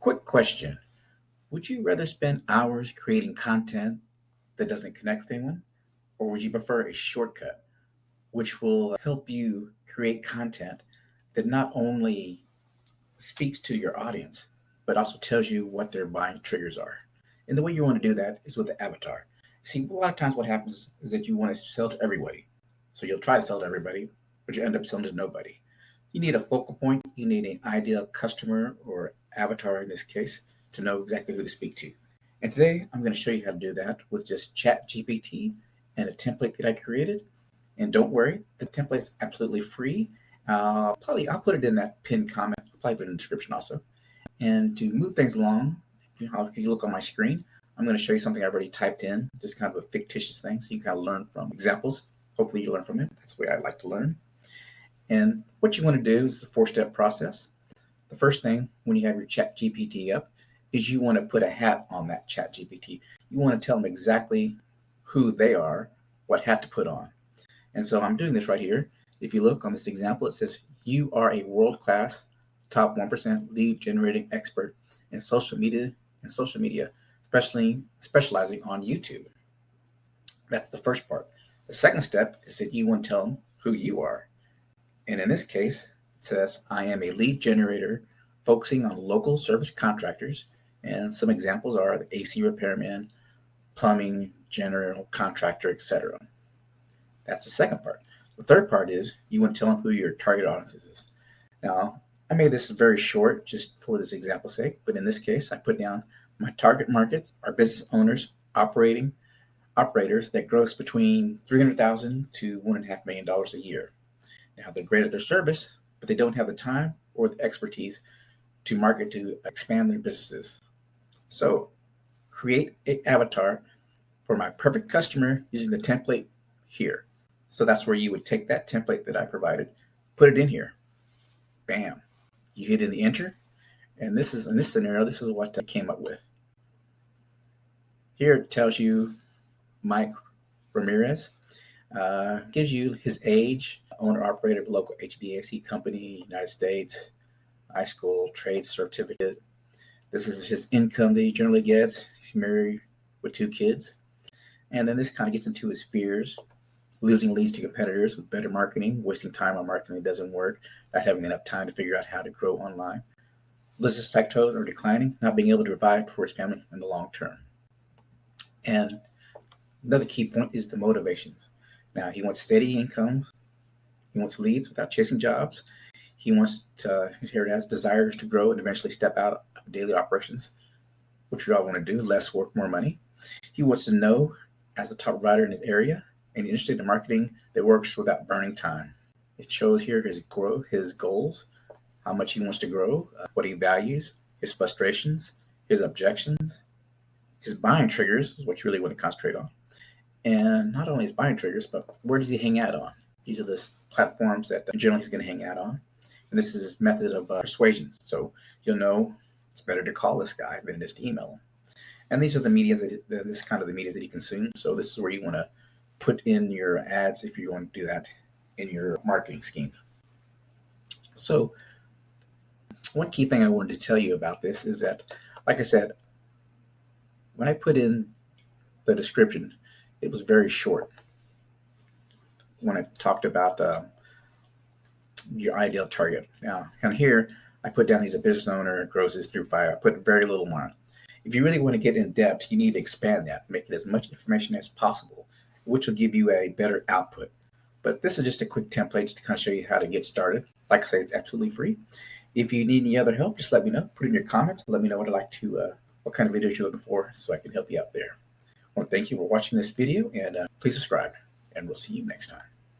Quick question. Would you rather spend hours creating content that doesn't connect with anyone, or would you prefer a shortcut which will help you create content that not only speaks to your audience, but also tells you what their buying triggers are? And the way you want to do that is with the avatar. See, a lot of times what happens is that you want to sell to everybody. So you'll try to sell to everybody, but you end up selling to nobody. You need a focal point, you need an ideal customer or avatar in this case to know exactly who to speak to. And today I'm going to show you how to do that with just ChatGPT and a template that I created. And don't worry, the template's absolutely free. I'll put it in that pinned comment. I'll probably put it in the description also. And to move things along, if you look on my screen, I'm going to show you something I've already typed in, just kind of a fictitious thing, so you can kind of learn from examples. Hopefully you learn from it. That's the way I like to learn. And what you want to do is the 4-step process. The first thing when you have your ChatGPT up is you want to put a hat on that ChatGPT. You want to tell them exactly who they are, what hat to put on. And so I'm doing this right here. If you look on this example, it says you are a world-class top 1% lead generating expert in social media, especially specializing on YouTube. That's the first part. The second step is that you want to tell them who you are. And in this case, it says, I am a lead generator focusing on local service contractors. And some examples are the AC repairman, plumbing, general contractor, etc. That's the second part. The third part is you want to tell them who your target audience is. Now, I made this very short just for this example's sake, but in this case, I put down my target markets are business owners, operators that gross between $300,000 to $1.5 million a year. Now, they're great at their service, but they don't have the time or the expertise to market to expand their businesses. So create an avatar for my perfect customer using the template here. So that's where you would take that template that I provided, put it in here. Bam. You hit in the enter. And this is, in this scenario, this is what I came up with. Here it tells you Mike Ramirez, gives you his age, owner operator of a local HVAC company, United States, high school, trade certificate. This is his income that he generally gets. He's married with 2 kids. And then this kind of gets into his fears, losing leads to competitors with better marketing, wasting time on marketing that doesn't work, not having enough time to figure out how to grow online, business plateauing or declining, not being able to provide for his family in the long term. And another key point is the motivations. Now, he wants steady income. He wants leads without chasing jobs. He wants to, here it has, desires to grow and eventually step out of daily operations, which we all want to do, less work, more money. He wants to know as a top provider in his area and interested in marketing that works without burning time. It shows here his growth, his goals, how much he wants to grow, what he values, his frustrations, his objections, his buying triggers is what you really want to concentrate on. And not only his buying triggers, but where does he hang out on? These are the platforms that generally he's going to hang out on. And this is his method of persuasion. So you'll know it's better to call this guy than just email him. And these are the media this is kind of the media that he consumes. So this is where you want to put in your ads if you're going to do that in your marketing scheme. So one key thing I wanted to tell you about this is that, like I said, when I put in the description, it was very short. When I talked about your ideal target. Now, and here I put down he's a business owner, grows his through 5. I put very little on. If you really want to get in depth, you need to expand that, make it as much information as possible, which will give you a better output. But this is just a quick template just to kind of show you how to get started. Like I say, it's absolutely free. If you need any other help, just let me know. Put in your comments. Let me know what kind of videos you're looking for so I can help you out there. I want to thank you for watching this video, and please subscribe, and we'll see you next time.